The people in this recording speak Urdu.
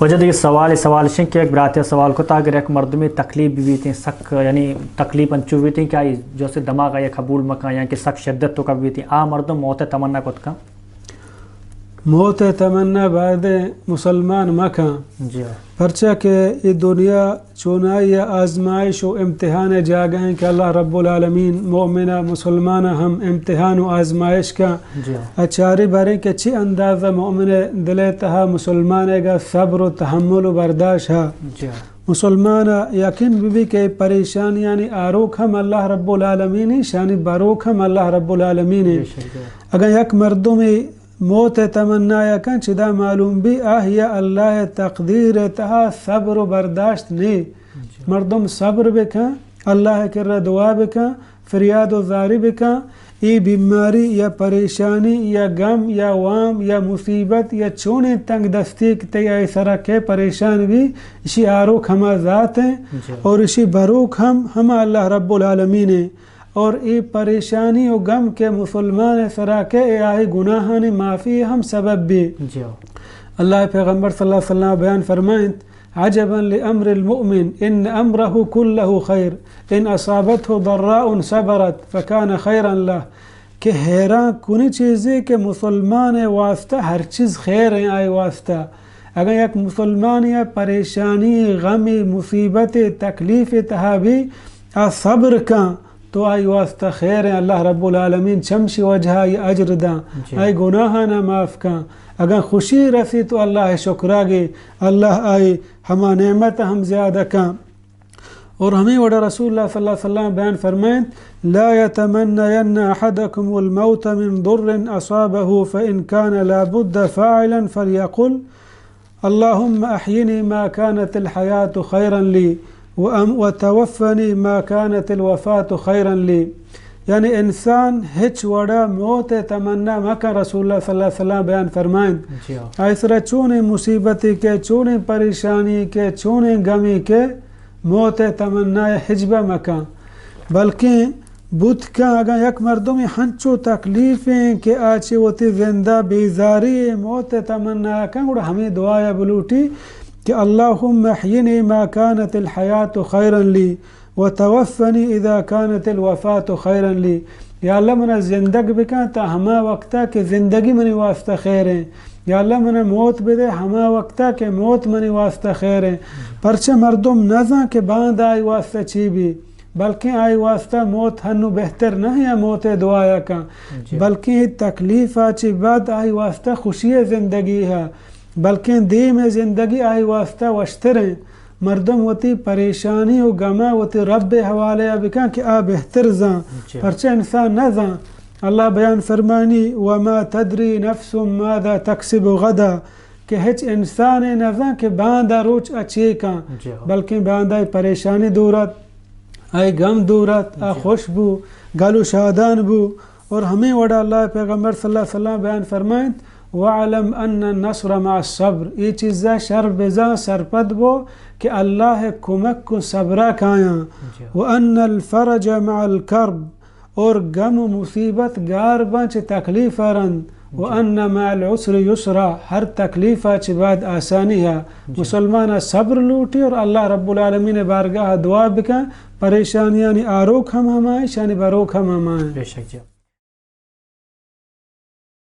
وجہ دیکھ سوال شن کہ ایک براتیہ سوال کو تا اگر ایک مردمی تکلیف بھی تھی سک یعنی تکلیف انچو بھی تھی کیا جو سے دماغ آیا قبول مکان یعنی کہ سک شدت تو کب بھی تھی مردم موت تمنا کت کا موت تمنا بعد مسلمان مکان جی پرچہ کہ یہ دنیا چونائی یا آزمائش و امتحان جاگہ ہیں کہ اللہ رب العالمین مومنہ مسلمانہ ہم امتحان و آزمائش کا اچاری باریں کہ چی اندازہ مومن دلے تہا مسلمانے گا صبر و تحمل و برداشت ہے مسلمانہ یقین بھی کہ پریشان یعنی آروک ہم اللہ رب العالمین شانی باروک ہم اللہ رب العالمین اگر یک مردوں میں موت تمنا یا کن چدا معلوم بھی یا اللہ تقدیر تہا صبر و برداشت نہیں مردم صبر بکن اللہ کر دعا بکن فریاد و زاری بکن ای بیماری یا پریشانی یا غم یا وام یا مصیبت یا چونے تنگ دستی تی ایسرا کے پریشان بھی اسی آروک ہما ذات ہیں اور اسی بروک ہم اللہ رب العالمین ہیں اور ای پریشانی و غم کے مسلمان سرا کے آئی گناہانی معافی ہم سبب بھی اللہ پیغمبر صلی اللہ علیہ وسلم بیان فرمائیں عجبا لامر المؤمن ان امرہ کلہ خیر ان اصابته ضراء صبرت فکان خیرا لہ کہ حیران کنی چیزی کہ مسلمان واسطہ ہر چیز خیر ہیں آئی واسطہ اگر یک مسلمان یا پریشانی غمی مصیبت تکلیف تہابی صبر کا تو آئی واسطہ خیر ہیں اللہ رب العالمین چمشی وجہ یا اجر دا آئی گناہانا معاف کا اگر خوشی رسی تو اللہ شکرہ گے اللہ آئی ہما نعمت ہم زیادہ کا اور ہمیں وڈا رسول اللہ صلی اللہ علیہ وسلم بیان فرمائیں لا يتمنين احدكم الموت من ضر اصابه فإن كان لابد فاعلا فليقل اللهم احيني ما كانت الحياة خيرا لي وتوفني ما كانت الوفاة خيرا لي یعنی انسان ہچ وڑا موت تمنا مکہ رسول اللہ صلی اللہ علیہ وسلم بیان فرمائیں ایسرا چونے مصیبتی کے چونے پریشانی کے چونے غمی کے موت تمنا حجبہ مکہ بلکہ بدھ کا اگر یک مردوں میں ہنچو تکلیفیں کہ آچے ہوتی زندہ بیزاری موت تمنا کنگوڑا ہمیں دعایا بلوٹی کہ اللہم احیینی ما کانت الحیات خیرا لی وتوفنی اذا کانت الوفات خیرا لی یا اللہ منہ زندگ بکا تا ہما وقتا کہ زندگی منی واسطہ خیر ہیں یا اللہ منہ موت بدے ہما وقتا کہ موت منی واسطہ خیر ہیں پرچہ مردم نظر کہ باند آئی واسطہ چی بھی بلکہ آئی واسطہ موت ہنو بہتر نہیں ہے موت دعایا کا بلکہ تکلیف آچی بعد آئی واسطہ خوشی زندگی ہے بلکہ دیم زندگی آئی واسطہ وشتر ہیں مردم ہوتی پریشانی و غمہ ہوتی رب حوالے بکا کہ بہتر زاں پرچہ انسان نہ زاں اللہ بیان فرمانی وما تدری نفس ماذا تکسب غدا کہ ہچ انسان نہ زاں کہ باندھا روچ اچھی کا بلکہ باندھا پریشانی دورت آئی غم دورت خوش بو گلو شادان بو اور ہمیں وڑا اللہ پیغمبر صلی اللہ علیہ وسلم بیان فرمائیں وعلم ان النصر مع الصبر یہ چیزیں شر بزا سرپد بو کہ اللہ کمک کو صبرہ کھایاں وان الفرج مع الکرب اور غم و مصیبت گار بنچ تکلیف رند وان مع العسر یسرا ہر تکلیف چ بعد آسانی ہے مسلمان صبر لوٹی اور اللہ رب العالمین بارگاہ دعا بکا پریشانیاں آروک ہم ہمائیں شانی باروک ہم ہمائیں